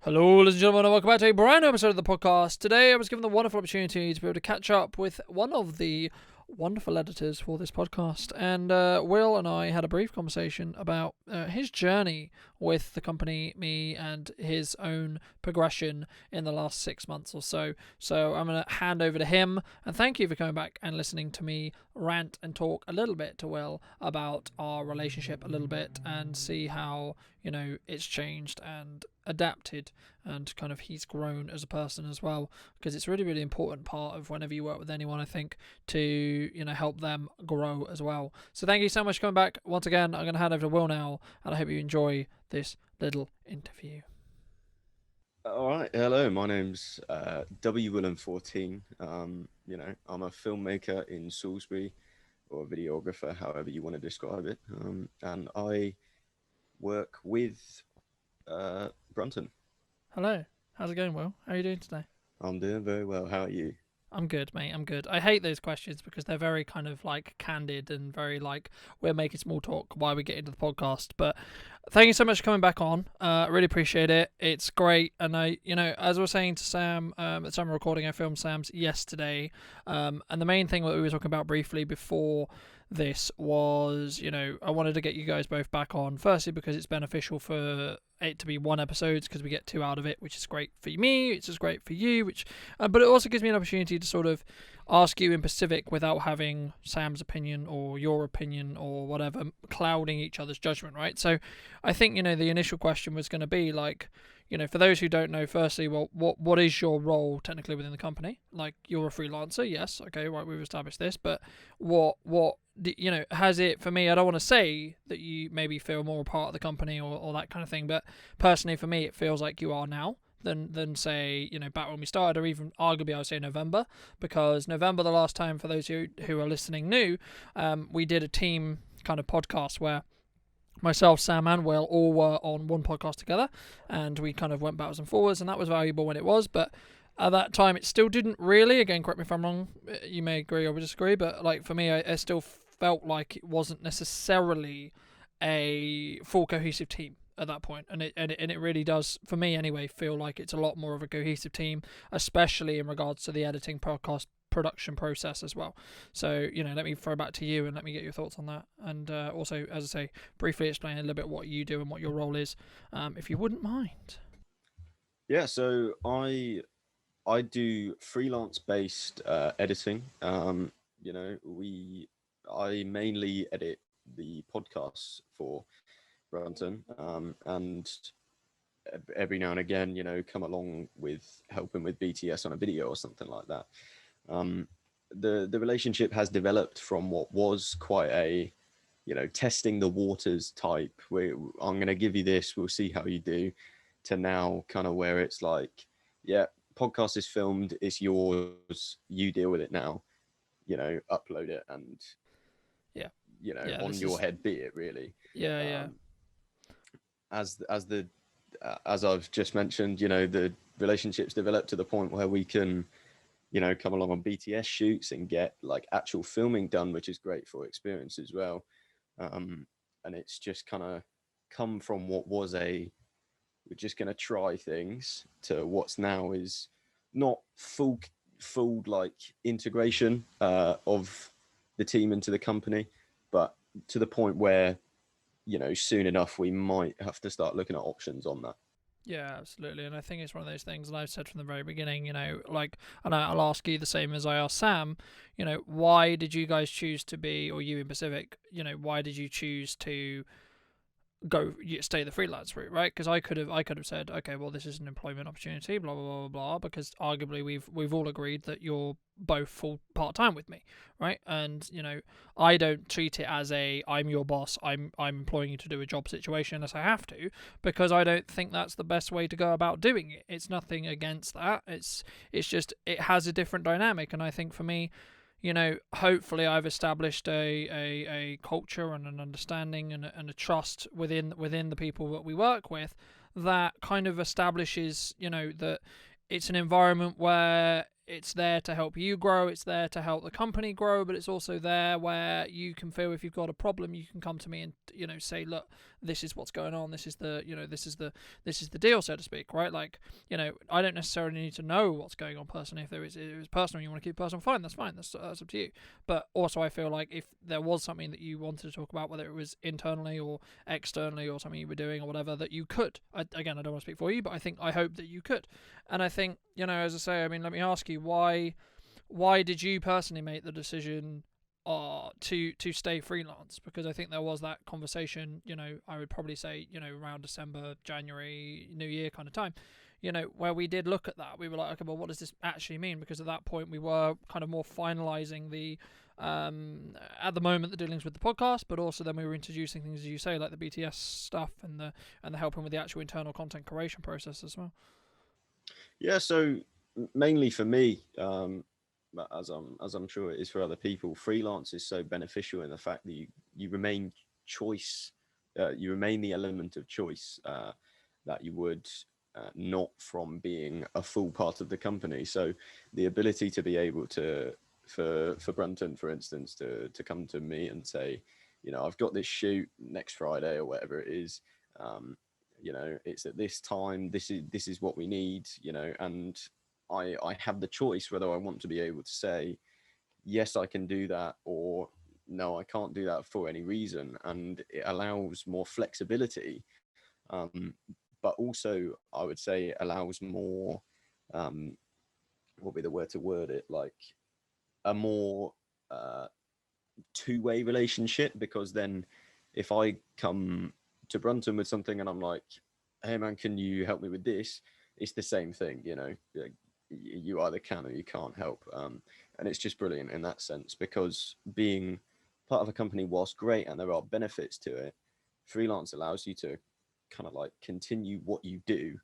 Hello, ladies and gentlemen, and welcome back to a brand new episode of the podcast. Today, I was given the wonderful opportunity to be able to catch up with one of the wonderful editors for this podcast, and Will and I had a brief conversation about his journey with the company, me, and his own progression in the last 6 months or so. So I'm going to hand over to him, and thank you for coming back and listening to me rant and talk a little bit to Will about our relationship a little bit and see how, it's changed and adapted, and kind of he's grown as a person as well, because it's really, really important part of whenever you work with anyone, I think, to help them grow as well. So thank you so much for coming back once again. I'm going to hand over to Will now, and I hope you enjoy this little interview. All right, hello. My name's W. Willem 14. I'm a filmmaker in Salisbury, or a videographer, however you want to describe it. And I work with Brunton. Hello, how's it going, Will? How are you doing today? I'm doing very well. How are you? I'm good, mate. I'm good. I hate those questions because they're very kind of like candid and very like we're making small talk while we get into the podcast. But thank you so much for coming back on. I really appreciate it. It's great. And as I was saying to Sam at the time of recording, I filmed Sam's yesterday. And the main thing that we were talking about briefly before this was, I wanted to get you guys both back on. Firstly, because it's beneficial for it to be one episode, because we get two out of it, which is great for me. It's just great for you, but it also gives me an opportunity to sort of ask you in specific without having Sam's opinion or your opinion or whatever clouding each other's judgment, right? So I think, the initial question was going to be like, for those who don't know, firstly, well, what is your role technically within the company? Like, you're a freelancer, yes, okay, right, we've established this, but what has it, for me, I don't want to say that you maybe feel more a part of the company or that kind of thing, but personally for me, it feels like you are now than say, back when we started, or even arguably I would say November, because November, the last time, for those who are listening new, we did a team kind of podcast where myself, Sam, and Will all were on one podcast together, and we kind of went backwards and forwards, and that was valuable when it was, but at that time it still didn't really, again, correct me if I'm wrong, you may agree or disagree, but like for me, I still felt like it wasn't necessarily a full cohesive team at that point, and it really does, for me anyway, feel like it's a lot more of a cohesive team, especially in regards to the editing podcast production process as well. So let me throw back to you and let me get your thoughts on that, and also, as I say, briefly explain a little bit what you do and what your role is, if you wouldn't mind. Yeah, so I do freelance based editing. I mainly edit the podcasts for Brunton, and every now and again, come along with helping with BTS on a video or something like that. The relationship has developed from what was quite a, testing the waters type, where I'm going to give you this, we'll see how you do, to now kind of where it's like, yeah, podcast is filmed, it's yours, you deal with it now, upload it, and Yeah. on your head be it, really. Yeah. As I've just mentioned, the relationships developed to the point where we can, come along on BTS shoots and get like actual filming done, which is great for experience as well. And it's just kind of come from what was we're just going to try things, to what's now is not full like integration of the team into the company, but to the point where, soon enough we might have to start looking at options on that. Yeah, absolutely. And I think it's one of those things that I've said from the very beginning, and I'll ask you the same as I asked Sam, why did you guys choose to be, or you in Pacific, why did you choose to stay the freelance route, right? Because I could have said, okay, well, this is an employment opportunity, blah blah blah blah, because arguably we've all agreed that you're both full part time with me, right? And I don't treat it as I'm your boss, I'm employing you to do a job situation unless I have to, because I don't think that's the best way to go about doing it. It's nothing against that. It's just, it has a different dynamic, and I think for me, hopefully I've established a culture and an understanding and a trust within the people that we work with, that kind of establishes, that it's an environment where it's there to help you grow, it's there to help the company grow, but it's also there where you can feel if you've got a problem, you can come to me and, you know, say, look, this is what's going on, this is the, you know, this is the deal, so to speak, right? Like, you know, I don't necessarily need to know what's going on personally. If it was personal, you want to keep it personal, fine, that's up to you. But also I feel like if there was something that you wanted to talk about, whether it was internally or externally or something you were doing or whatever, that you could. Again, I don't want to speak for you, but I hope that you could. And I think, you know, as I say, I mean, let me ask you, why did you personally make the decision to stay freelance? Because I think there was that conversation, you know, I would probably say, you know, around December, January, New Year kind of time, you know, where we did look at that. We were like, okay, well, what does this actually mean? Because at that point we were kind of more finalizing the at the moment the dealings with the podcast, but also then we were introducing things, as you say, like the BTS stuff and the helping with the actual internal content creation process as well. Yeah, so mainly for me, as I'm sure it is for other people, freelance is so beneficial in the fact that you remain choice, you remain the element of choice that you would not from being a full part of the company. So the ability to be able to, for Brunton, for instance, to come to me and say, you know, I've got this shoot next Friday or whatever it is, you know, it's at this time, this is what we need, you know, and I have the choice whether I want to be able to say, yes, I can do that, or no, I can't do that for any reason. And it allows more flexibility, but also I would say allows more, what would be the word to word it, like a more two-way relationship, because then if I come to Brunton with something and I'm like, hey man, can you help me with this? It's the same thing, you know, you either can or you can't help. And it's just brilliant in that sense, because being part of a company, whilst great and there are benefits to it, freelance allows you to kind of like continue what you do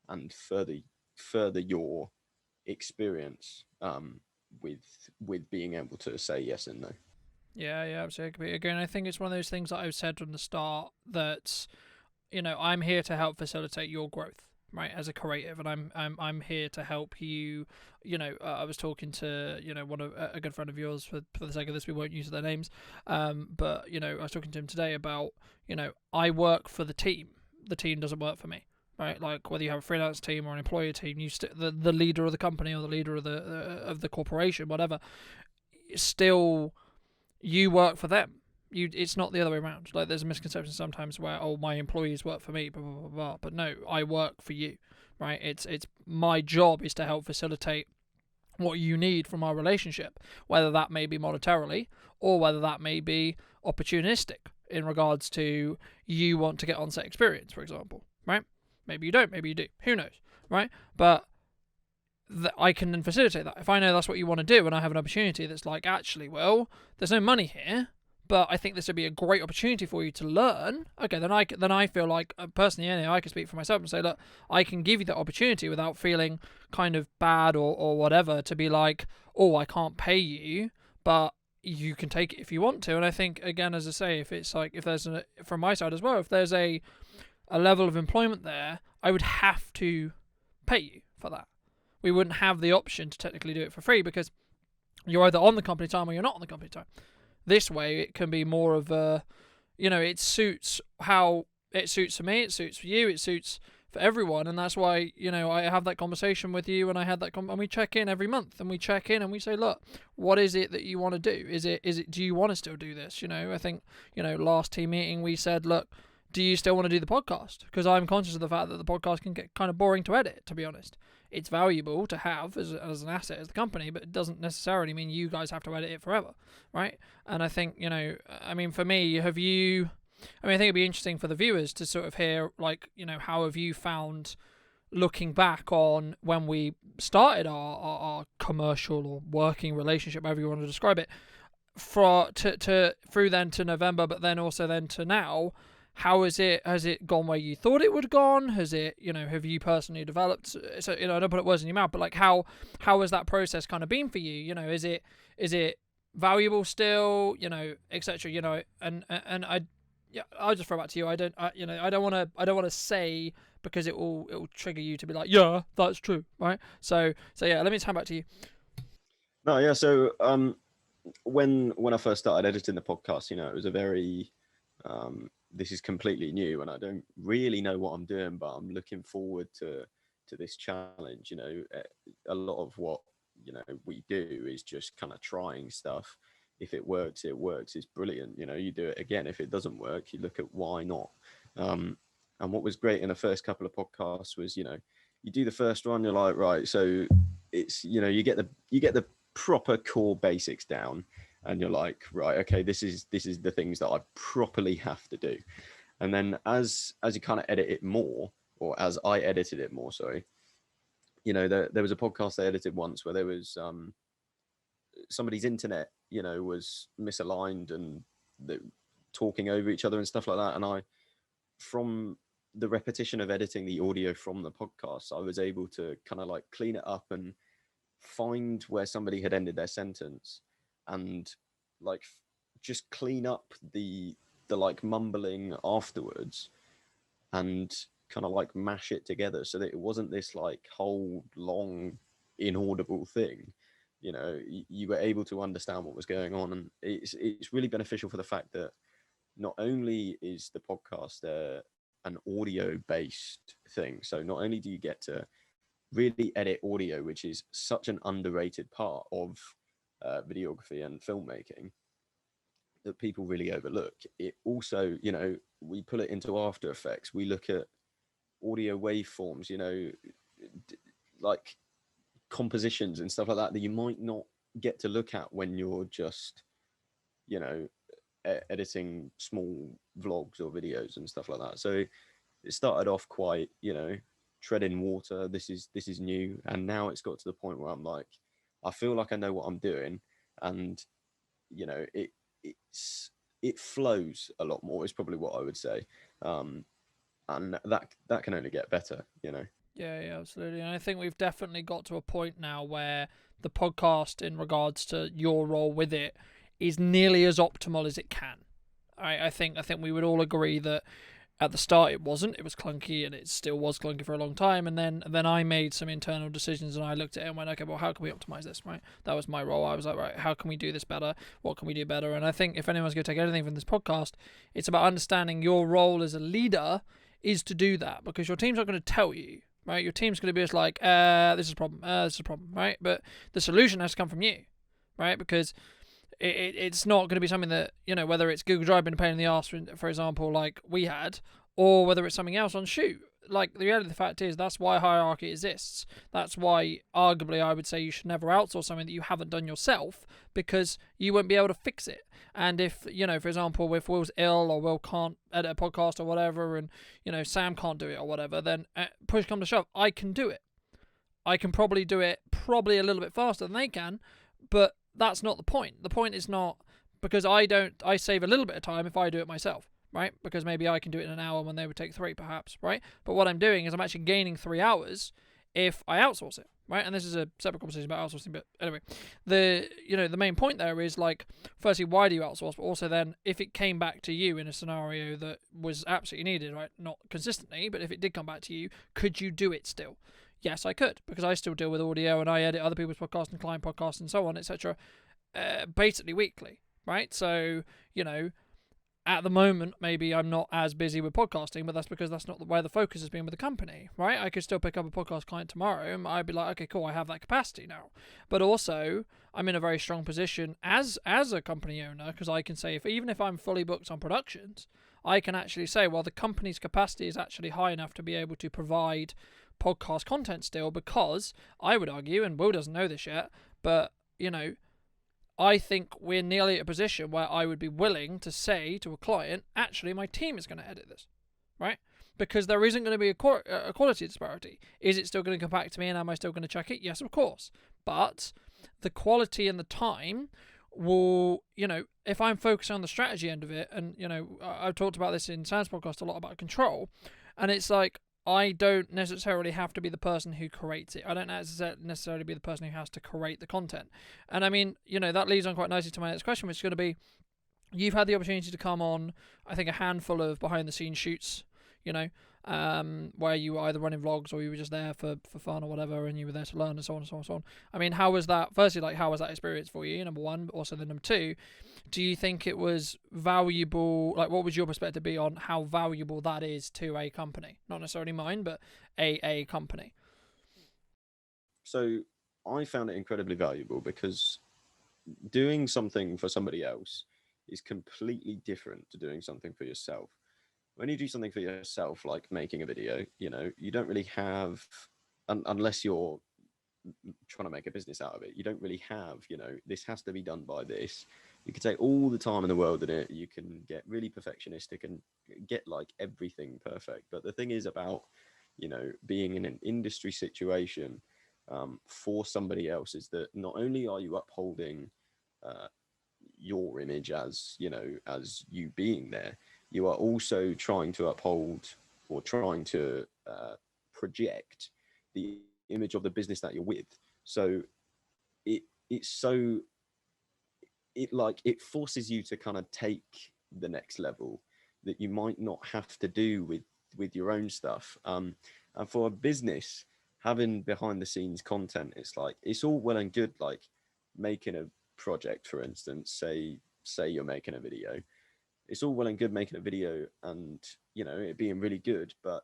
and further your experience with being able to say yes and no. Yeah, absolutely. Again, I think it's one of those things that I've said from the start that, you know, I'm here to help facilitate your growth, right, as a creative, and I'm here to help you. You know, I was talking to, you know, a good friend of yours, for the sake of this we won't use their names, but you know, I was talking to him today about, you know, I work for the team doesn't work for me, right? Like whether you have a freelance team or an employee team, the leader of the company or the leader of the corporation, whatever, still you work for them. It's not the other way around. Like there's a misconception sometimes where, oh, my employees work for me, blah blah blah blah. But no, I work for you, right? It's my job is to help facilitate what you need from our relationship, whether that may be monetarily or whether that may be opportunistic in regards to you want to get on-set experience, for example, right? Maybe you don't, maybe you do. Who knows, right? But I can then facilitate that. If I know that's what you want to do and I have an opportunity that's like, actually, well, there's no money here, but I think this would be a great opportunity for you to learn. Okay, then I feel like, personally, anyway, I can speak for myself and say, look, I can give you that opportunity without feeling kind of bad or whatever, to be like, oh, I can't pay you, but you can take it if you want to. And I think, again, as I say, if it's like, if there's from my side as well, if there's a level of employment there, I would have to pay you for that. We wouldn't have the option to technically do it for free, because you're either on the company time or you're not on the company time. This way, it can be more of a, you know, it suits how it suits for me, it suits for you, it suits for everyone, and that's why, you know, I have that conversation with you, and I had that and we check in every month, and we check in and we say, look, what is it that you want to do? Is it do you want to still do this? You know, I think, you know, last team meeting we said, look, do you still want to do the podcast? Because I'm conscious of the fact that the podcast can get kind of boring to edit, to be honest. It's valuable to have as an asset as the company, but it doesn't necessarily mean you guys have to edit it forever, right? And I think, you know, I mean, for me, I think it'd be interesting for the viewers to sort of hear, like, you know, how have you found, looking back on when we started our commercial or working relationship, however you want to describe it, through then to November, but then also then to now. How has it gone where you thought it would have gone? Has it, you know, have you personally developed? So, you know, I don't put words in your mouth, but like how has that process kind of been for you? You know, is it valuable still? You know, etc. You know, and I'll just throw back to you. I don't want to say because it'll trigger you to be like, yeah, that's true, right? So yeah, let me turn back to you. No, yeah. So when I first started editing the podcast, it was a very this is completely new, and I don't really know what I'm doing, but I'm looking forward to this challenge. A lot of what we do is just kind of trying stuff. If it works, it works. It's brilliant. You do it again. If it doesn't work, you look at why not. And what was great in the first couple of podcasts was, you do the first one, you're like, right, so it's, you get the proper core basics down, and you're like, right, okay, this is the things that I properly have to do. And then as you kind of edit it more, or as I edited it more, sorry, there was a podcast I edited once where there was somebody's internet, was misaligned, and talking over each other and stuff like that. And from the repetition of editing the audio from the podcast, I was able to kind of like clean it up and find where somebody had ended their sentence, and like just clean up the like mumbling afterwards, and kind of like mash it together so that it wasn't this like whole long inaudible thing. You were able to understand what was going on, and it's really beneficial for the fact that not only is the podcast an audio based thing, so not only do you get to really edit audio, which is such an underrated part of videography and filmmaking that people really overlook, it also, we pull it into After Effects. We look at audio waveforms, like compositions and stuff like that you might not get to look at when you're just, editing small vlogs or videos and stuff like that. So it started off quite, treading water. This is new, and now it's got to the point where I'm like, I feel like I know what I'm doing, and it flows a lot more is probably what I would say, and that can only get better. Yeah, absolutely. And I think we've definitely got to a point now where the podcast, in regards to your role with it, is nearly as optimal as it can. I think we would all agree that at the start it wasn't. It was clunky, and it still was clunky for a long time. And then I made some internal decisions, and I looked at it and went, okay, well, how can we optimize this, right? That was my role. I was like, right, how can we do this better? What can we do better? And I think if anyone's going to take anything from this podcast, it's about understanding your role as a leader is to do that, because your team's not going to tell you, right? Your team's going to be just like, this is a problem, right? But the solution has to come from you, right? Because it's not going to be something that, whether it's Google Drive being a pain in the arse, for example, like we had, or whether it's something else on Shoot. Like, the reality of the fact is, that's why hierarchy exists. That's why, arguably, I would say you should never outsource something that you haven't done yourself, because you won't be able to fix it. And if, for example, if Will's ill, or Will can't edit a podcast or whatever, and, Sam can't do it or whatever, then push come to shove, I can do it. I can probably do it a little bit faster than they can, but that's not the point. The point is not, because I save a little bit of time if I do it myself, right? Because maybe I can do it in an hour when they would take 3, perhaps, right? But what I'm doing is I'm actually gaining 3 hours if I outsource it, right? And this is a separate conversation about outsourcing, but anyway, the main point there is, like, firstly, why do you outsource? But also then, if it came back to you in a scenario that was absolutely needed, right? Not consistently, but if it did come back to you, could you do it still? Yes, I could, because I still deal with audio, and I edit other people's podcasts and client podcasts and so on, etc., basically weekly, right? So, at the moment, maybe I'm not as busy with podcasting, but that's because that's not where the focus has been with the company, right? I could still pick up a podcast client tomorrow, and I'd be like, okay, cool, I have that capacity now. But also, I'm in a very strong position as a company owner, because I can say, even if I'm fully booked on productions, I can actually say, well, the company's capacity is actually high enough to be able to provide podcast content still, because I would argue, and Will doesn't know this yet, but, I think we're nearly at a position where I would be willing to say to a client, actually, my team is going to edit this, right? Because there isn't going to be a quality disparity. Is it still going to come back to me, and am I still going to check it? Yes, of course. But the quality and the time will, if I'm focusing on the strategy end of it, and, I've talked about this in Sam's podcast a lot about control, and it's like, I don't necessarily have to be the person who creates it. I don't necessarily be the person who has to create the content. And I mean, that leads on quite nicely to my next question, which is going to be, you've had the opportunity to come on, I think, a handful of behind the scenes shoots, where you were either running vlogs or you were just there for fun or whatever, and you were there to learn and so on and so on and so on. I mean, how was that? Firstly, like, how was that experience for you? Number one, but also then number two, do you think it was valuable? Like, what would your perspective be on how valuable that is to a company? Not necessarily mine, but a company. So I found it incredibly valuable because doing something for somebody else is completely different to doing something for yourself. When you do something for yourself, like making a video, you don't really have, unless you're trying to make a business out of it, you don't really have, this has to be done by this. You can take all the time in the world in it. You can get really perfectionistic and get like everything perfect. But the thing is about, being in an industry situation for somebody else is that not only are you upholding your image as as you being there, you are also trying to uphold or trying to project the image of the business that you're with. So it forces you to kind of take the next level that you might not have to do with your own stuff. And for a business, having behind the scenes content, it's all well and good, like making a project, for instance, say you're making a video. It's all well and good making a video and it being really good, but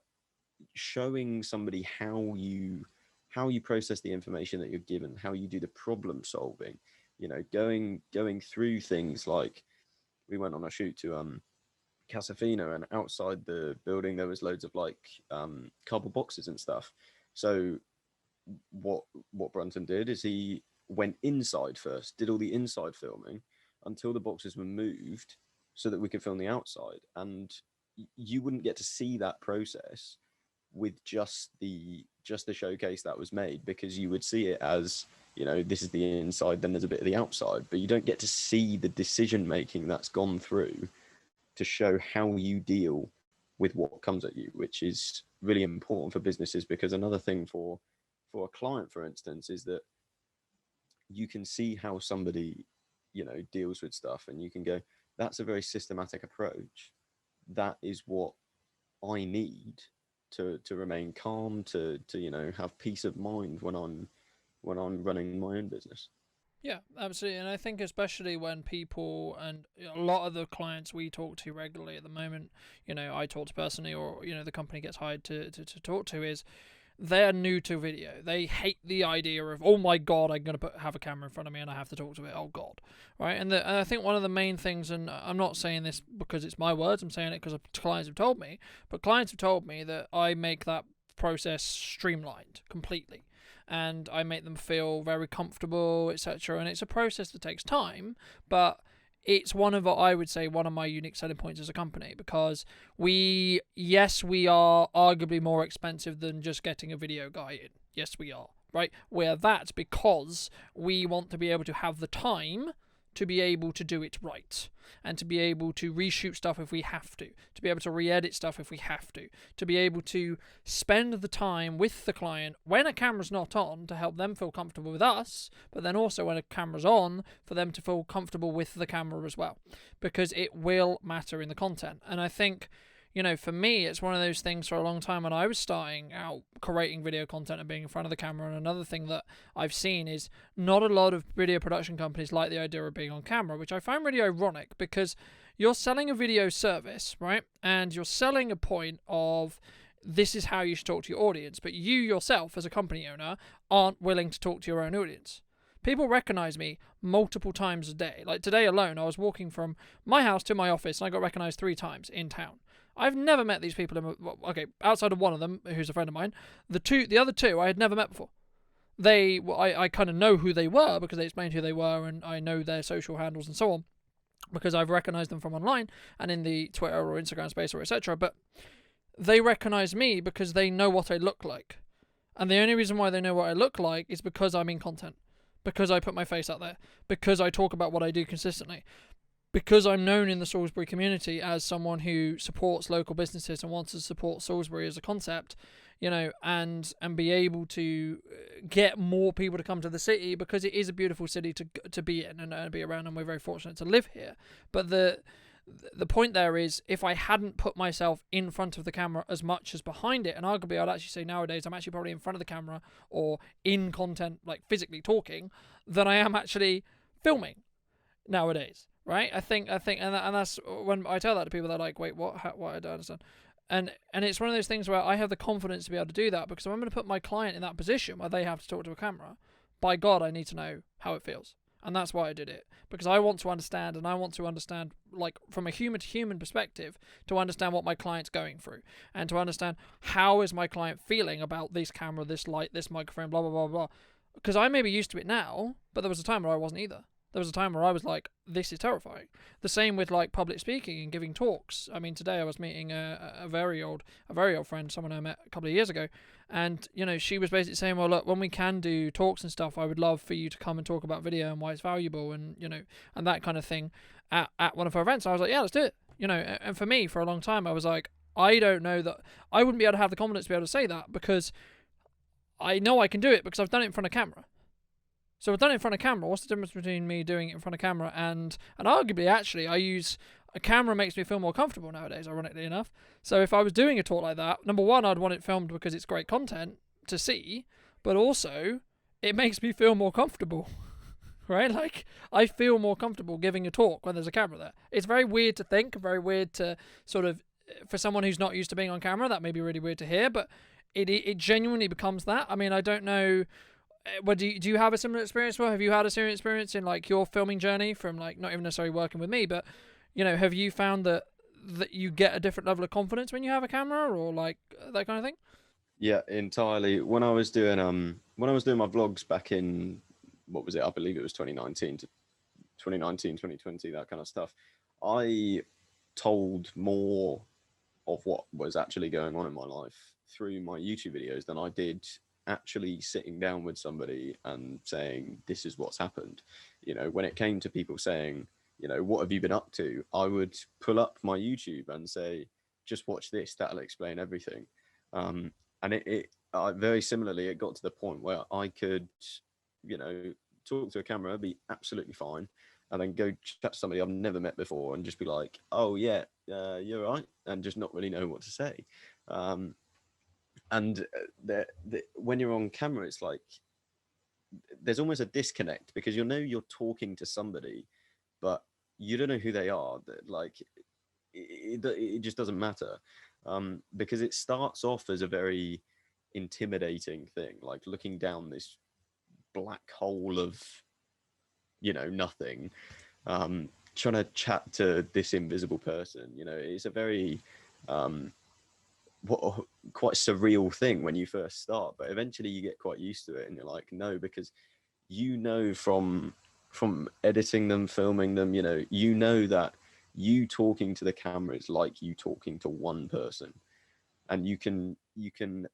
showing somebody how you process the information that you're given, how you do the problem solving, going through things like we went on a shoot to Casafina, and outside the building there was loads of like cardboard boxes and stuff. So what Brunton did is he went inside first, did all the inside filming until the boxes were moved so that we could film the outside. And you wouldn't get to see that process with just the showcase that was made, because you would see it as, this is the inside, then there's a bit of the outside, but you don't get to see the decision making that's gone through to show how you deal with what comes at you, which is really important for businesses. Because another thing for a client, for instance, is that you can see how somebody, deals with stuff, and you can go, that's a very systematic approach. That is what I need to remain calm, to have peace of mind when I'm running my own business. Yeah, absolutely. And I think especially when people, and a lot of the clients we talk to regularly at the moment, I talk to personally, or, the company gets hired to talk to, is they're new to video. They hate the idea of, oh my God, I'm going to have a camera in front of me and I have to talk to it. Oh God. Right. And I think one of the main things, and I'm not saying this because it's my words, I'm saying it because clients have told me, but clients have told me that I make that process streamlined completely. And I make them feel very comfortable, etc. And it's a process that takes time, but it's one of my unique selling points as a company, because we are arguably more expensive than just getting a video guy in. Yes, we are, right? We're that because we want to be able to have the time to be able to do it right, and to be able to reshoot stuff if we have to be able to re-edit stuff if we have to be able to spend the time with the client when a camera's not on to help them feel comfortable with us, but then also when a camera's on for them to feel comfortable with the camera as well, because it will matter in the content. And I think, for me, it's one of those things for a long time when I was starting out creating video content and being in front of the camera. And another thing that I've seen is not a lot of video production companies like the idea of being on camera, which I find really ironic, because you're selling a video service, right? And you're selling a point of, this is how you should talk to your audience, but you yourself as a company owner aren't willing to talk to your own audience. People recognize me multiple times a day. Like today alone, I was walking from my house to my office and I got recognized 3 times in town. I've never met these people. Outside of one of them, who's a friend of mine, the other 2 I had never met before. I kind of know who they were because they explained who they were, and I know their social handles and so on, because I've recognized them from online and in the Twitter or Instagram space or etc. But they recognize me because they know what I look like, and the only reason why they know what I look like is because I'm in content, because I put my face out there, because I talk about what I do consistently, because I'm known in the Salisbury community as someone who supports local businesses and wants to support Salisbury as a concept, and be able to get more people to come to the city, because it is a beautiful city to be in and be around, and we're very fortunate to live here. But the point there is, if I hadn't put myself in front of the camera as much as behind it, and arguably I'd actually say nowadays I'm actually probably in front of the camera or in content, like physically talking, than I am actually filming nowadays, right? I think, and that's when I tell that to people, they're like, wait, what? What? I don't understand. And it's one of those things where I have the confidence to be able to do that, because if I'm going to put my client in that position where they have to talk to a camera, by God, I need to know how it feels. And that's why I did it, because I want to understand, and I want to understand, like, from a human to human perspective, to understand what my client's going through, and to understand how is my client feeling about this camera, this light, this microphone, blah, blah, blah, blah. Because I may be used to it now, but there was a time where I wasn't either. There was a time where I was like, this is terrifying. The same with like public speaking and giving talks. I mean, today I was meeting a very old friend, someone I met a couple of years ago. And, you know, she was basically saying, well, look, when we can do talks and stuff, I would love for you to come and talk about video and why it's valuable and, you know, and that kind of thing at one of her events. I was like, yeah, let's do it. You know, and for me, for a long time, I was like, I don't know that I wouldn't be able to have the confidence to be able to say that, because I know I can do it because I've done it in front of camera. So I've done it in front of camera. What's the difference between me doing it in front of camera and arguably, actually, I use a camera makes me feel more comfortable nowadays, ironically enough. So if I was doing a talk like that, number one, I'd want it filmed because it's great content to see, but also it makes me feel more comfortable, right? Like, I feel more comfortable giving a talk when there's a camera there. It's very weird to think, very weird to sort of, for someone who's not used to being on camera, that may be really weird to hear, but it genuinely becomes that. I mean, I don't know. Well, do you have a similar experience? Well, have you had a similar experience in like your filming journey, from like not even necessarily working with me, but you know, have you found that you get a different level of confidence when you have a camera, or like that kind of thing? Yeah, entirely. When I was doing my vlogs back in, what was it? I believe it was 2019 to 2020, that kind of stuff. I told more of what was actually going on in my life through my YouTube videos than I did actually sitting down with somebody and saying, this is what's happened. You know, when it came to people saying, you know, what have you been up to? I would pull up my YouTube and say, just watch this, that'll explain everything. And it very similarly, it got to the point where I could, you know, talk to a camera, be absolutely fine, and then go chat to somebody I've never met before and just be like, oh yeah, you're right, and just not really know what to say. And when you're on camera, it's like there's almost a disconnect, because you're talking to somebody, but you don't know who they are. Like it just doesn't matter, because it starts off as a very intimidating thing, like looking down this black hole of, you know, nothing, trying to chat to this invisible person. You know, it's a very quite surreal thing when you first start, but eventually you get quite used to it, and you're like, no, because you know from editing them, filming them, you know that you talking to the camera is like you talking to one person, and you can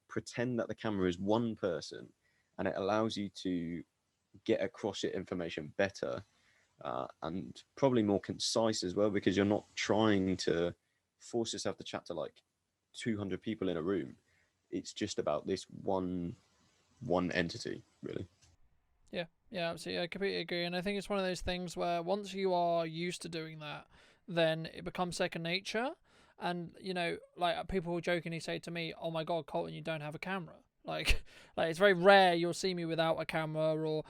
pretend that the camera is one person, and it allows you to get across your information better, and probably more concise as well, because you're not trying to force yourself to chat to like 200 people in a room. It's just about this one entity, really. Yeah, absolutely. I completely agree. And I think it's one of those things where once you are used to doing that, then it becomes second nature. And, you know, like people jokingly say to me, oh my God, Colton, you don't have a camera. Like it's very rare you'll see me without a camera, or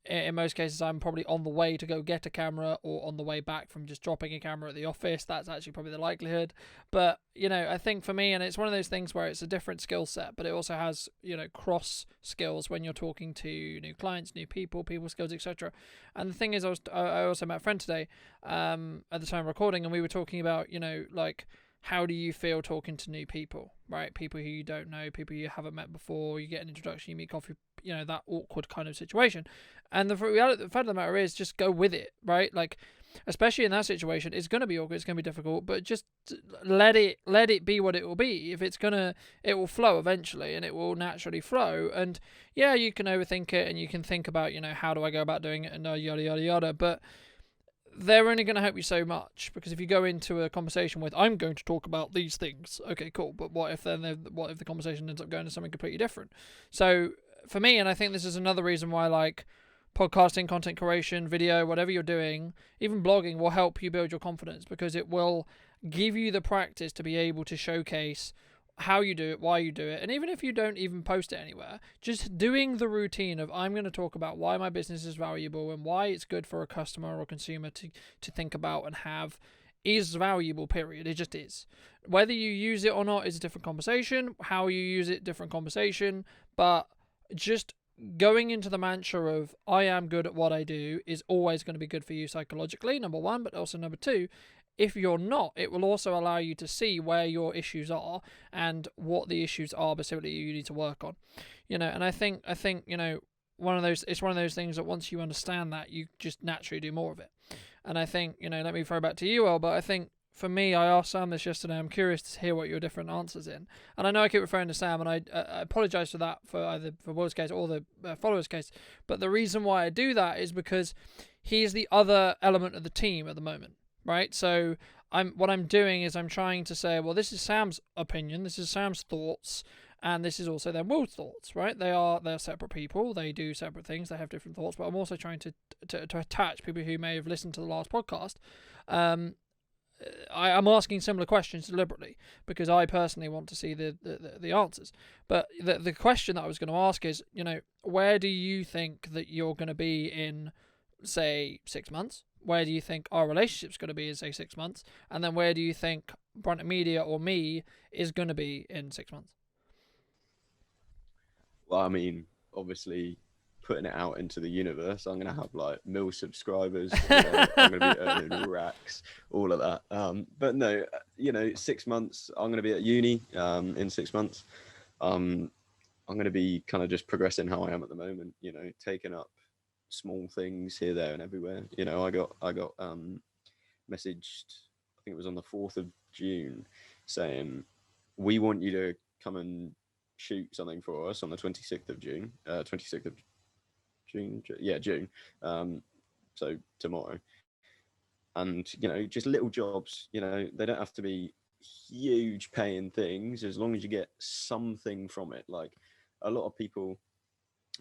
in most cases I'm probably on the way to go get a camera, or on the way back from just dropping a camera at the office. That's actually probably the likelihood. But, you know, I think for me, and it's one of those things where it's a different skill set, but it also has, you know, cross skills when you're talking to new clients, new people skills, etc. And the thing is, I also met a friend today at the time of recording, and we were talking about, you know, like, how do you feel talking to new people, right? People who you don't know, people you haven't met before, you get an introduction, you meet coffee, you know, that awkward kind of situation. And the fact of the matter is, just go with it, right? Like, especially in that situation, it's going to be awkward, it's going to be difficult, but just let it be what it will be. If it's it will flow eventually, and it will naturally flow. And yeah, you can overthink it, and you can think about, you know, how do I go about doing it, and yada, yada, yada. But they're only going to help you so much, because if you go into a conversation with, I'm going to talk about these things, okay, cool, but what if the conversation ends up going to something completely different? So for me, and I think this is another reason why, like, podcasting, content creation, video, whatever you're doing, even blogging will help you build your confidence, because it will give you the practice to be able to showcase how you do it, why you do it. And even if you don't even post it anywhere, just doing the routine of, I'm going to talk about why my business is valuable and why it's good for a customer or consumer to think about and have, is valuable, period. It just is. Whether you use it or not is a different conversation. How you use it, different conversation. But just going into the mantra of, I am good at what I do, is always going to be good for you psychologically, number one. But also number two, if you're not, it will also allow you to see where your issues are and what the issues are specifically you need to work on. And I think it's one of those things that once you understand that, you just naturally do more of it. And I think, let me throw back to you, El, but I think for me, I asked Sam this yesterday. I'm curious to hear what your different answers in. And I know I keep referring to Sam, and I apologize for that, for either for Will's case or the followers' case. But the reason why I do that is because he's the other element of the team at the moment. Right, so what I'm doing is I'm trying to say, well, this is Sam's opinion, this is Sam's thoughts, and this is also then Will's thoughts. Right, they're separate people, they do separate things, they have different thoughts. But I'm also trying to attach people who may have listened to the last podcast. I'm asking similar questions deliberately because I personally want to see the answers. But the question that I was going to ask is, where do you think that you're going to be in, say, 6 months? Where do you think our relationship's going to be in, say, 6 months? And then where do you think Brunton Media or me is going to be in 6 months? Well, I mean, obviously, putting it out into the universe, I'm going to have like mil subscribers. I'm going to be earning racks, all of that. But no, 6 months, I'm going to be at uni in 6 months. I'm going to be kind of just progressing how I am at the moment, taking up small things here, there, and everywhere. I got messaged, I think it was on the 4th of June, saying, we want you to come and shoot something for us on the 26th of June. June. So tomorrow. And, just little jobs, they don't have to be huge paying things, as long as you get something from it. Like, a lot of people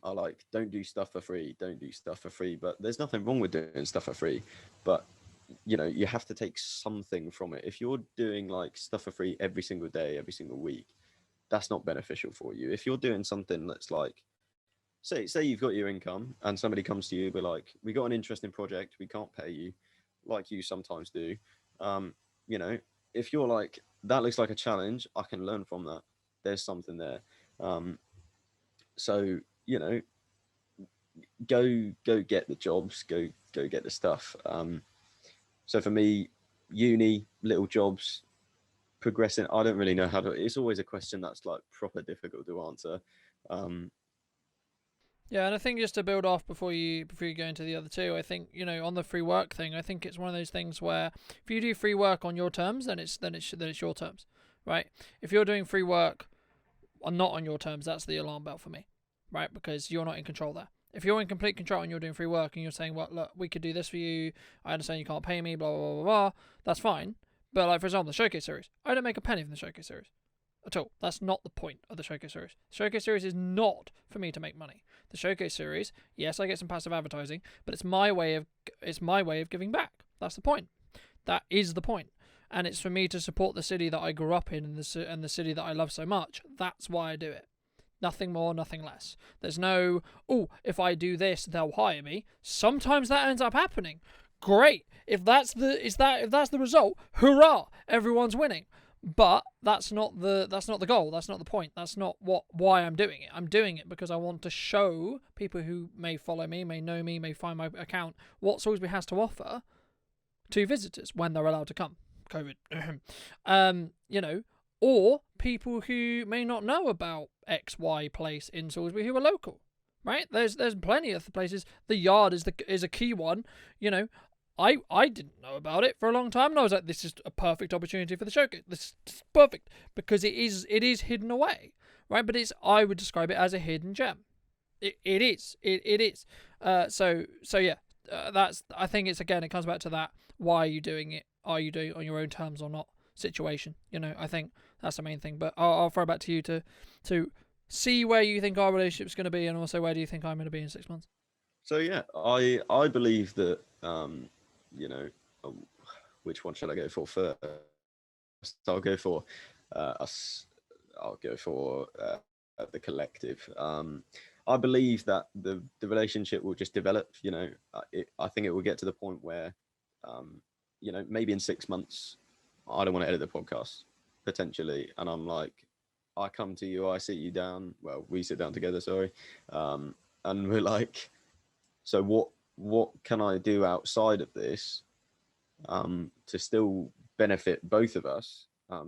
are like, don't do stuff for free. But there's nothing wrong with doing stuff for free. But, you have to take something from it. If you're doing like stuff for free every single day, every single week, that's not beneficial for you. If you're doing something that's like, say you've got your income and somebody comes to you, but like, we got an interesting project, we can't pay you, like you sometimes do. If you're like, that looks like a challenge, I can learn from that. There's something there. So, go get the jobs, go get the stuff. So for me, uni, little jobs, progressing. I don't really know how to. It's always a question that's like proper difficult to answer. Yeah, and I think just to build off before you go into the other two, I think on the free work thing, I think it's one of those things where if you do free work on your terms, then it's your terms, right? If you're doing free work not on your terms, that's the alarm bell for me, right? Because you're not in control there. If you're in complete control and you're doing free work and you're saying, well, look, we could do this for you, I understand you can't pay me, blah, blah, blah, blah, that's fine. But like, for example, the Showcase series, I don't make a penny from the Showcase series at all. That's not the point of the Showcase series. The Showcase series is not for me to make money. The Showcase series, yes, I get some passive advertising, but it's my way of giving back. That's the point. That is the point. And it's for me to support the city that I grew up in and the city that I love so much. That's why I do it. Nothing more, nothing less. There's no, if I do this, they'll hire me. Sometimes that ends up happening. Great. If that's the result, hurrah! Everyone's winning. But that's not the goal. That's not the point. That's not why I'm doing it. I'm doing it because I want to show people who may follow me, may know me, may find my account, what Salisbury has to offer to visitors when they're allowed to come. COVID. Or people who may not know about XY place in Salisbury who are local, right? There's plenty of places. The Yard is a key one. I didn't know about it for a long time, and I was like, this is a perfect opportunity for the Showcase. This is perfect because it is hidden away, right? But I would describe it as a hidden gem. It is. So yeah. I think it's, again, it comes back to that. Why are you doing it? Are you doing it on your own terms or not? Situation. I think that's the main thing. But I'll throw back to you to see where you think our relationship's going to be, and also where do you think I'm going to be in 6 months. So yeah, I believe that you know, um, which one shall I go for first? I'll go for us. I'll go for the collective. I believe that the relationship will just develop. I think it will get to the point where, um, maybe in 6 months, I don't want to edit the podcast potentially, and I'm like, I come to you, I sit you down. Well, we sit down together. Sorry, and we're like, so what can I do outside of this to still benefit both of us,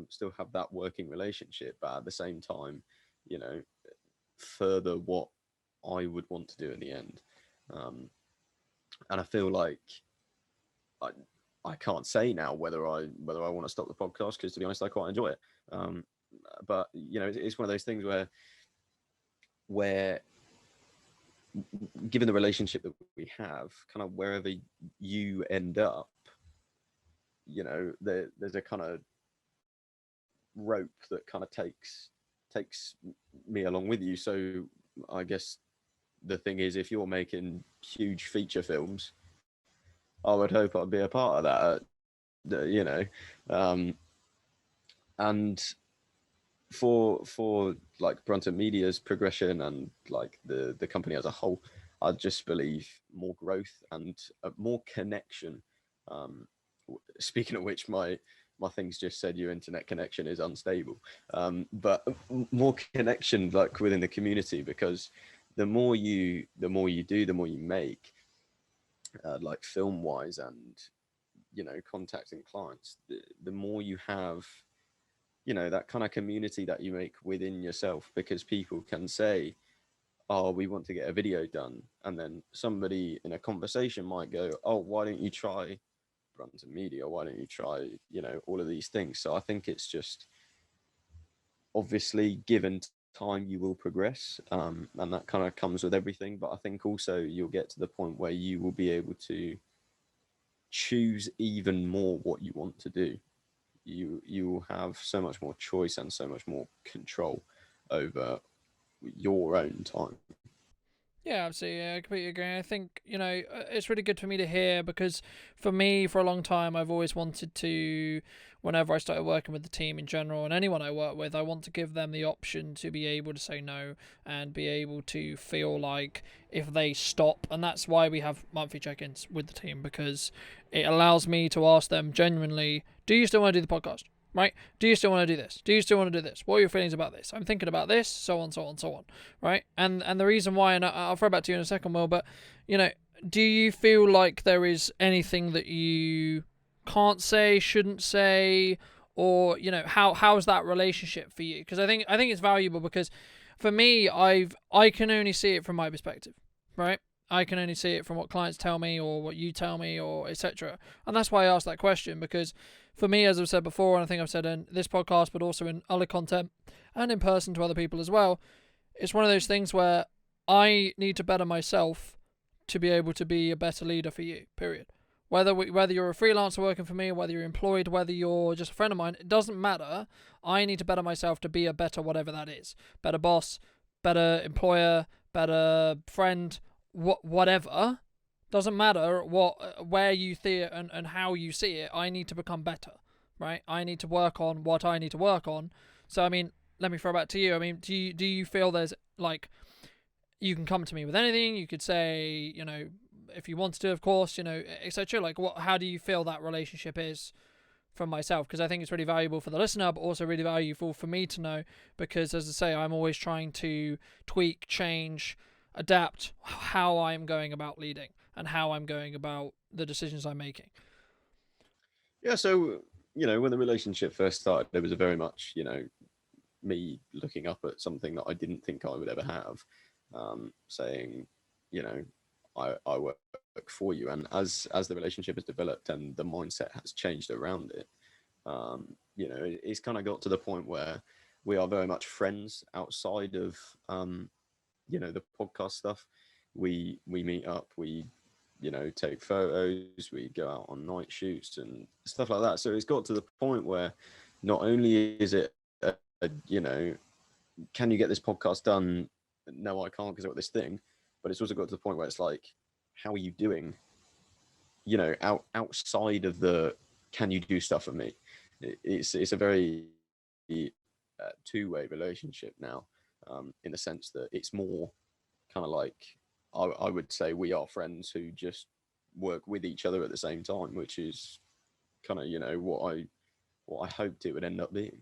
still have that working relationship, but at the same time, you know, further what I would want to do in the end. And I feel like I, I can't say now whether I want to stop the podcast because, to be honest, I quite enjoy it. Um, but it's one of those things where given the relationship that we have, kind of wherever you end up, there's a kind of rope that kind of takes me along with you. So I guess the thing is, if you're making huge feature films, I would hope I'd be a part of that. And for like Brunton Media's progression and like the company as a whole, I just believe more growth and more connection. Um, Speaking of which, my things just said your internet connection is unstable. But more connection like within the community, because the more you do, the more you make, like film wise, and contacting clients, the more you have, that kind of community that you make within yourself, because people can say, oh, we want to get a video done, and then somebody in a conversation might go, oh, why don't you try Brunton Media? Why don't you try, all of these things? So I think it's just, obviously, given time, you will progress, and that kind of comes with everything. But I think also you'll get to the point where you will be able to choose even more what you want to do. You will have so much more choice and so much more control over your own time. Yeah, absolutely. Yeah, I completely agree. I think, it's really good for me to hear because for me, for a long time, I've always wanted to, whenever I started working with the team in general and anyone I work with, I want to give them the option to be able to say no and be able to feel like if they stop. And that's why we have monthly check ins with the team, because it allows me to ask them genuinely, do you still want to do the podcast? Right? Do you still want to do this? Do you still want to do this? What are your feelings about this? I'm thinking about this, so on, so on, so on. Right? And the reason why, and I'll throw back to you in a second, Will, but do you feel like there is anything that you can't say, shouldn't say, or how's that relationship for you? Because I think it's valuable because for me, I can only see it from my perspective, right? I can only see it from what clients tell me or what you tell me or etc. And that's why I asked that question, because for me, as I've said before, and I think I've said in this podcast, but also in other content and in person to other people as well, it's one of those things where I need to better myself to be able to be a better leader for you, period. Whether you're a freelancer working for me, whether you're employed, whether you're just a friend of mine, it doesn't matter. I need to better myself to be a better whatever that is. Better boss, better employer, better friend, whatever. Doesn't matter where you see it and how you see it. I need to become better, right? I need to work on what I need to work on. So I mean, let me throw back to you. I mean, do you feel there's like you can come to me with anything? You could say, if you wanted to, of course, etc. Like, how do you feel that relationship is from myself? Because I think it's really valuable for the listener, but also really valuable for me to know. Because as I say, I'm always trying to tweak, change, adapt how I'm going about leading and how I'm going about the decisions I'm making. Yeah, so when the relationship first started, there was a very much me looking up at something that I didn't think I would ever have, saying, you know, I work for you. And as the relationship has developed and the mindset has changed around it, it's kind of got to the point where we are very much friends outside of the podcast stuff. We meet up, we take photos, we go out on night shoots and stuff like that. So it's got to the point where not only is it can you get this podcast done? No, I can't because I've got this thing. But it's also got to the point where it's like, how are you doing, outside of the can you do stuff for me. It's a very two-way relationship now, in the sense that it's more kind of like, I would say we are friends who just work with each other at the same time, which is kind of what I hoped it would end up being.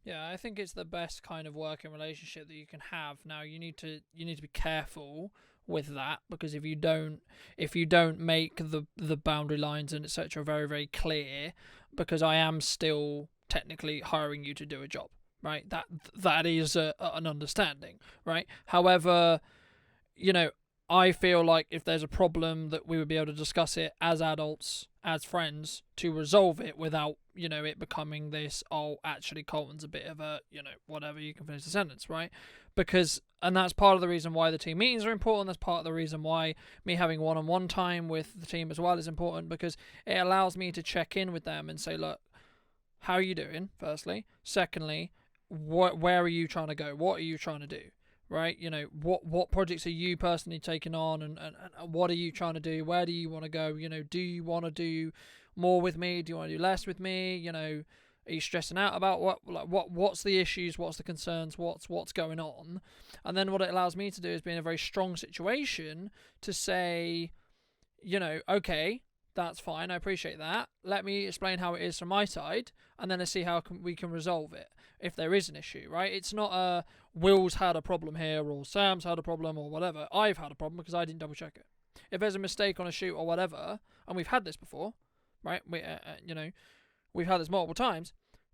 Yeah, I think it's the best kind of working relationship that you can have. Now you need to be careful with that, because if you don't make the boundary lines and etc. very very clear, because I am still technically hiring you to do a job, right? That is an understanding, right? However, you know, I feel like if there's a problem, that we would be able to discuss it as adults, as friends, to resolve it without, it becoming this, oh, actually, Colton's a bit of a, whatever, you can finish the sentence, right? Because, and that's part of the reason why the team meetings are important. That's part of the reason why me having one-on-one time with the team as well is important, because it allows me to check in with them and say, look, how are you doing, firstly? Secondly, where are you trying to go? What are you trying to do? Right, what projects are you personally taking on, and what are you trying to do? Where do you want to go? Do you want to do more with me? Do you want to do less with me? Are you stressing out about what's the issues? What's the concerns? What's going on? And then what it allows me to do is be in a very strong situation to say, okay, that's fine, I appreciate that. Let me explain how it is from my side, and then let's see how we can resolve it if there is an issue, right? It's not a Will's had a problem here, or Sam's had a problem, or whatever. I've had a problem because I didn't double check it. If there's a mistake on a shoot or whatever, and we've had this before, right? We've had this multiple times.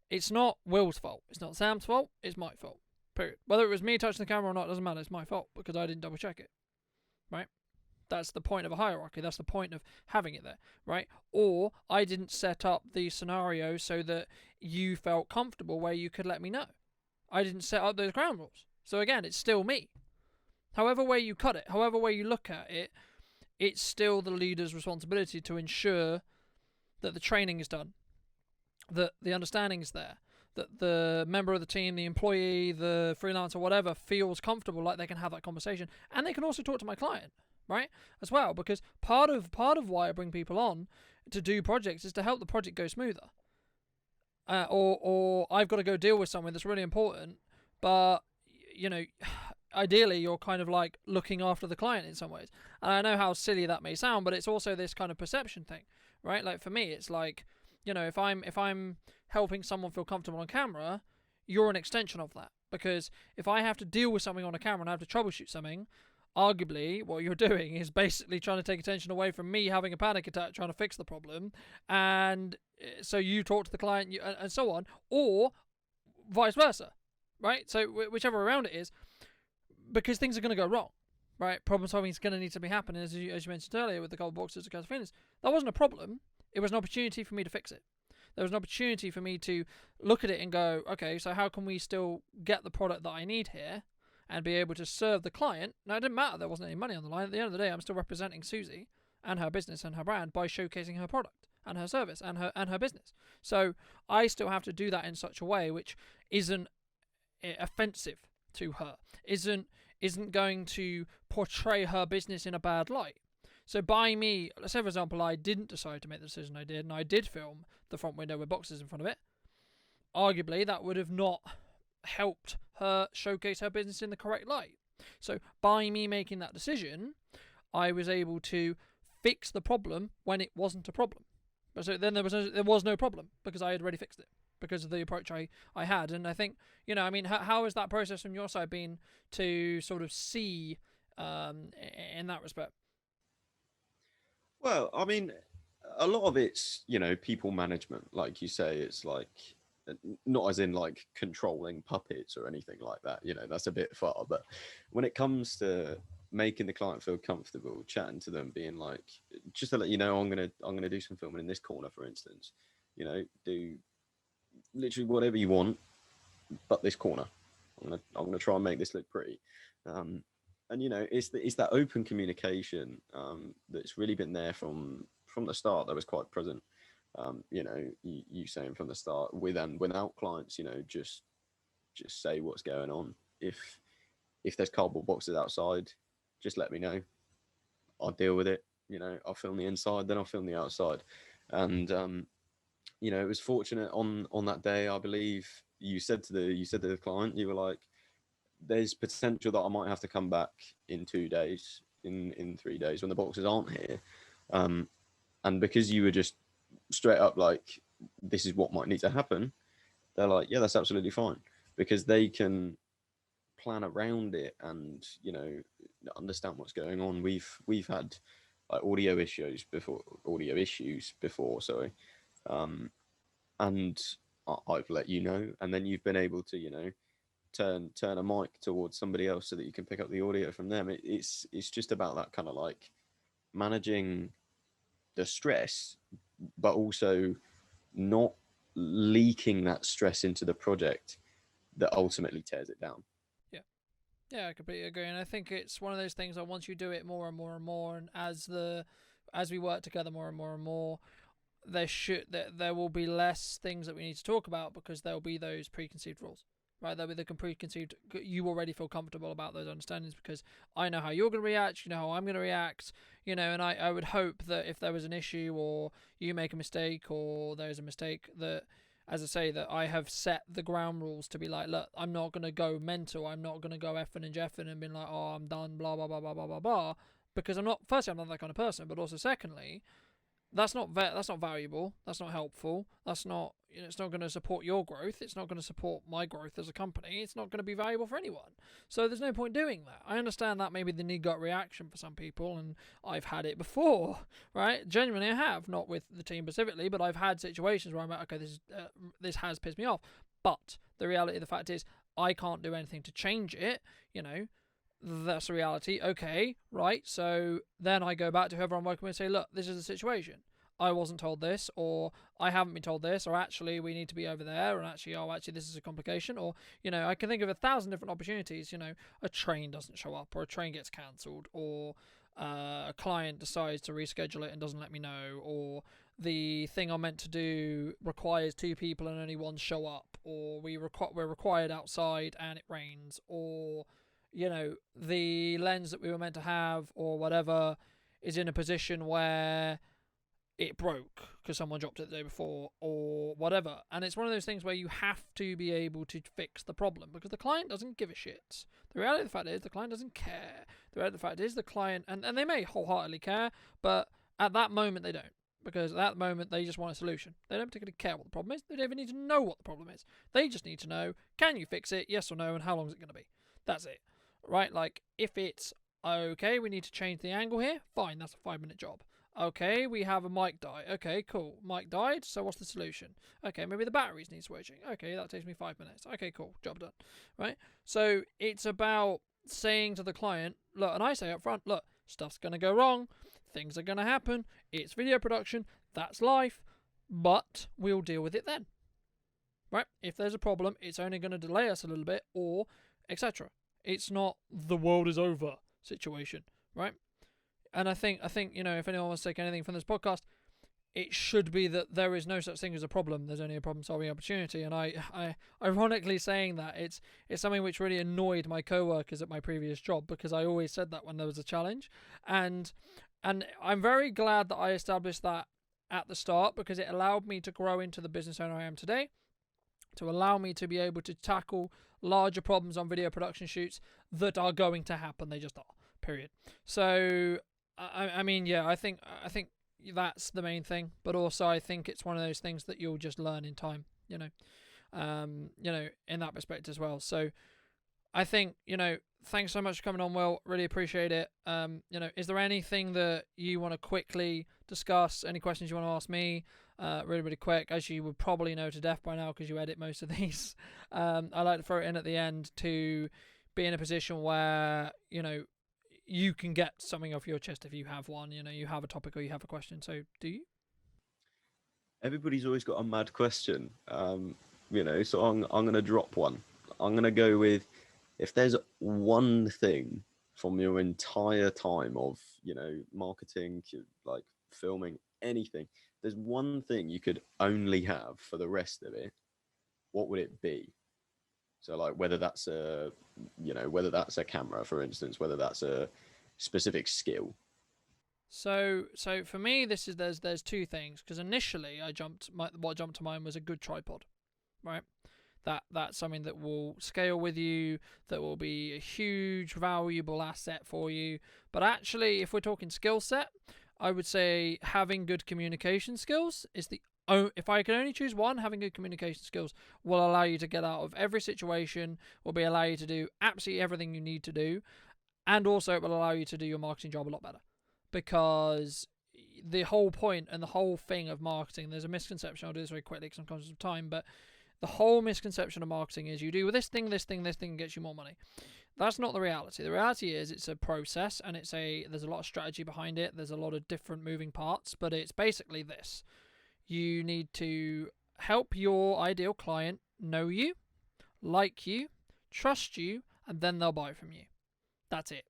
It's not Will's fault. It's not Sam's fault. It's my fault. Period. Whether it was me touching the camera or not doesn't matter. It's my fault because I didn't double check it, right? That's the point of a hierarchy. That's the point of having it there, right? Or I didn't set up the scenario so that you felt comfortable where you could let me know. I didn't set up those ground rules. So again, it's still me. However way you cut it, however way you look at it, it's still the leader's responsibility to ensure that the training is done, that the understanding is there, that the member of the team, the employee, the freelancer, whatever, feels comfortable, like they can have that conversation, and they can also talk to my client, right, as well, because part of why I bring people on to do projects is to help the project go smoother. Or I've got to go deal with something that's really important, but ideally you're kind of like looking after the client in some ways. And I know how silly that may sound, but it's also this kind of perception thing, right? Like for me, it's like, if I'm helping someone feel comfortable on camera, you're an extension of that. Because if I have to deal with something on a camera and I have to troubleshoot something, arguably what you're doing is basically trying to take attention away from me having a panic attack trying to fix the problem, and so you talk to the client, and so on, or vice versa, right? So whichever around it is, because things are going to go wrong, right? Problem solving is going to need to be happening, as you mentioned earlier with the cold boxes and feelings. That wasn't a problem. It was an opportunity for me to fix it. There was an opportunity for me to look at it and go, okay, so how can we still get the product that I need here and be able to serve the client? Now, it didn't matter there wasn't any money on the line. At the end of the day, I'm still representing Susie and her business and her brand by showcasing her product and her service and her business. So I still have to do that in such a way which isn't offensive to her, isn't going to portray her business in a bad light. So by me, let's say for example, I didn't decide to make the decision I did, and I did film the front window with boxes in front of it, arguably that would have not helped her showcase her business in the correct light. So by me making that decision, I was able to fix the problem when it wasn't a problem. So then there was no problem because I had already fixed it because of the approach I had. And I think, how has that process from your side been to sort of see in that respect? Well, I mean, a lot of it's, people management, like you say. It's like, not as in like controlling puppets or anything like that, that's a bit far. But when it comes to making the client feel comfortable, chatting to them, being like, just to let you know, I'm gonna do some filming in this corner, for instance, do literally whatever you want, but this corner. I'm gonna try and make this look pretty. And it's that open communication that's really been there from the start. That was quite present. You saying from the start, with and without clients, just say what's going on. If there's cardboard boxes outside, just let me know. I'll deal with it. You know, I'll film the inside, then I'll film the outside. And you know, it was fortunate on that day. I believe you said to the client, you were like, there's potential that I might have to come back in 2 days, in 3 days when the boxes aren't here. Um, and because you were just straight up like, this is what might need to happen, they're like, yeah, that's absolutely fine, because they can plan around it and, you know, understand what's going on. We've had like audio issues before, sorry. And I've let you know, and then you've been able to, you know, turn a mic towards somebody else so that you can pick up the audio from them. It's just about that kind of like managing the stress, but also not leaking that stress into the project that ultimately tears it down. Yeah. Yeah, I completely agree, and I think it's one of those things that once you do it more and more and more, and as we work together more and more and more, there will be less things that we need to talk about because there'll be those preconceived rules, right? There'll be the preconceived. You already feel comfortable about those understandings because I know how you're going to react. You know how I'm going to react. You know, and I would hope that if there was an issue or you make a mistake or there's a mistake that, as I say, that I have set the ground rules to be like, look, I'm not going to go mental. I'm not going to go effing and jeffing and being like, oh, I'm done, blah, blah, blah, blah, blah, blah, blah. Because I'm not, firstly, I'm not that kind of person, but also, secondly, that's not valuable. That's not helpful. That's not, you know, it's not going to support your growth. It's not going to support my growth as a company. It's not going to be valuable for anyone. So there's no point doing that. I understand that maybe the knee gut reaction for some people, and I've had it before, right? Genuinely, I have, not with the team specifically, but I've had situations where I'm like, okay, this has pissed me off. But the reality of the fact is, I can't do anything to change it. You know, that's the reality. Okay, right. So then I go back to whoever I'm working with and say, look, this is the situation. I wasn't told this, or I haven't been told this, or actually we need to be over there, and actually this is a complication, or, you know, I can think of 1,000 different opportunities. You know, a train doesn't show up, or a train gets cancelled, or a client decides to reschedule it and doesn't let me know, or the thing I'm meant to do requires 2 people and only one show up, or we're required outside and it rains, or, you know, the lens that we were meant to have or whatever is in a position where it broke because someone dropped it the day before or whatever. And it's one of those things where you have to be able to fix the problem because the client doesn't give a shit. The reality of the fact is the client doesn't care. The reality of the fact is the client, and they may wholeheartedly care, but at that moment they don't. Because at that moment they just want a solution. They don't particularly care what the problem is. They don't even need to know what the problem is. They just need to know, can you fix it, yes or no, and how long is it going to be? That's it. Right? Like, if it's, okay, we need to change the angle here, fine, that's a 5-minute job. Okay, we have a mic die. Okay, cool. Mic died, so what's the solution? Okay, maybe the batteries need switching. Okay, that takes me 5 minutes. Okay, cool. Job done. Right? So it's about saying to the client, look, and I say up front, look, stuff's going to go wrong. Things are going to happen. It's video production. That's life. But we'll deal with it then. Right? If there's a problem, it's only going to delay us a little bit or etc. It's not the world is over situation. Right? And I think you know, if anyone wants to take anything from this podcast, it should be that there is no such thing as a problem. There's only a problem-solving opportunity. And I ironically saying that, it's something which really annoyed my co-workers at my previous job because I always said that when there was a challenge, and I'm very glad that I established that at the start because it allowed me to grow into the business owner I am today, to allow me to be able to tackle larger problems on video production shoots that are going to happen. They just are. Period. So I mean, yeah, I think that's the main thing, but also I think it's one of those things that you'll just learn in time, you know, in that respect as well. So I think, you know, thanks so much for coming on, Will. Really appreciate it. You know, is there anything that you want to quickly discuss? Any questions you want to ask me? Really, really quick, as you would probably know to death by now because you edit most of these. I like to throw it in at the end to be in a position where, you know, you can get something off your chest if you have one. You know, you have a topic or you have a question. So, do you? Everybody's always got a mad question, you know. So I'm gonna drop one. I'm gonna go with, if there's one thing from your entire time of, you know, marketing, like filming, anything, there's one thing you could only have for the rest of it, what would it be? So like whether that's a, you know, whether that's a camera, for instance, whether that's a specific skill. So for me, this is there's two things, because initially what jumped to mind was a good tripod, right? That's something that will scale with you, that will be a huge valuable asset for you. But actually, if we're talking skill set, I would say having good communication skills is the if I can only choose one, having good communication skills will allow you to get out of every situation, will be allow you to do absolutely everything you need to do, and also it will allow you to do your marketing job a lot better. Because the whole point and the whole thing of marketing, there's a misconception, I'll do this very quickly because I'm conscious of time, but the whole misconception of marketing is you do this thing, and gets you more money. That's not the reality. The reality is it's a process, and there's a lot of strategy behind it. There's a lot of different moving parts, but it's basically this. You need to help your ideal client know you, like you, trust you, and then they'll buy from you. That's it.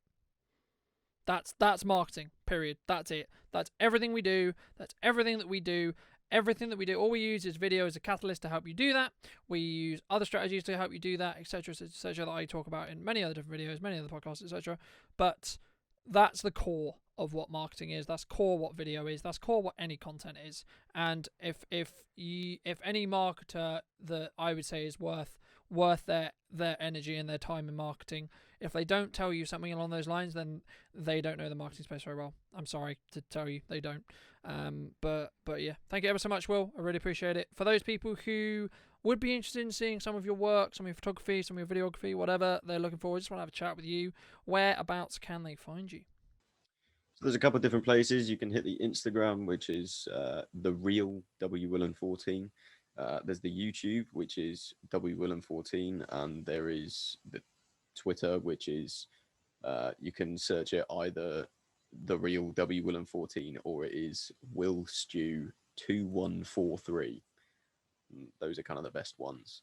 That's marketing, period. That's it. That's everything we do. That's everything that we do. Everything that we do, all we use is video as a catalyst to help you do that. We use other strategies to help you do that, etc., that I talk about in many other different videos, many other podcasts, etc. But that's the core of what marketing is. That's core what video is. That's core what any content is. And if any marketer that I would say is worth their energy and their time in marketing, if they don't tell you something along those lines, then they don't know the marketing space very well. I'm sorry to tell you, they don't. But yeah, thank you ever so much, Will. I really appreciate it. For those people who would be interested in seeing some of your work, some of your photography, some of your videography, whatever they're looking for, just want to have a chat with you, whereabouts can they find you? So there's a couple of different places. You can hit the Instagram, which is the real W Willen 14. There's the YouTube, which is W Willen 14, and there is the Twitter, which is you can search it either the real W Willen 14 or it is Will Stew 2143. Those are kind of the best ones.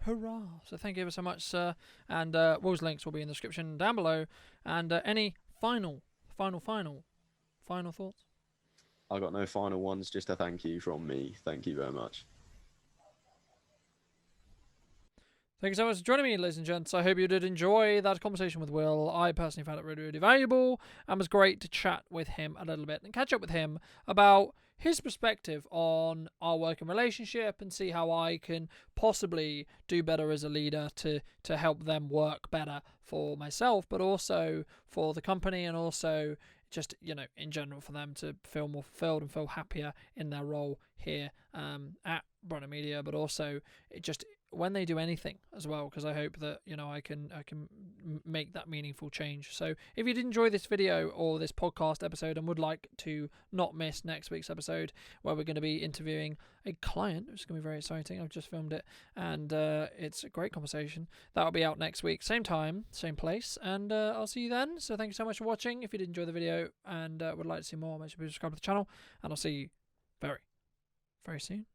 Hurrah! So thank you ever so much, sir. And Will's links will be in the description down below. And any final thoughts? I got no final ones, just a thank you from me. Thank you very much. Thank you so much for joining me, ladies and gents. I hope you did enjoy that conversation with Will. I personally found it really, really valuable, and was great to chat with him a little bit and catch up with him about his perspective on our working relationship and see how I can possibly do better as a leader to help them work better for myself, but also for the company, and also just, in general, for them to feel more fulfilled and feel happier in their role here at Brunton Media, but also just when they do anything as well, because I hope that I can make that meaningful change. So if you did enjoy this video or this podcast episode and would like to not miss next week's episode, where we're going to be interviewing a client, which is going to be very exciting. I've just filmed it, and it's a great conversation. That'll be out next week, same time, same place, and I'll see you then. So thank you so much for watching. If you did enjoy the video and would like to see more, make sure you subscribe to the channel, and I'll see you very, very soon.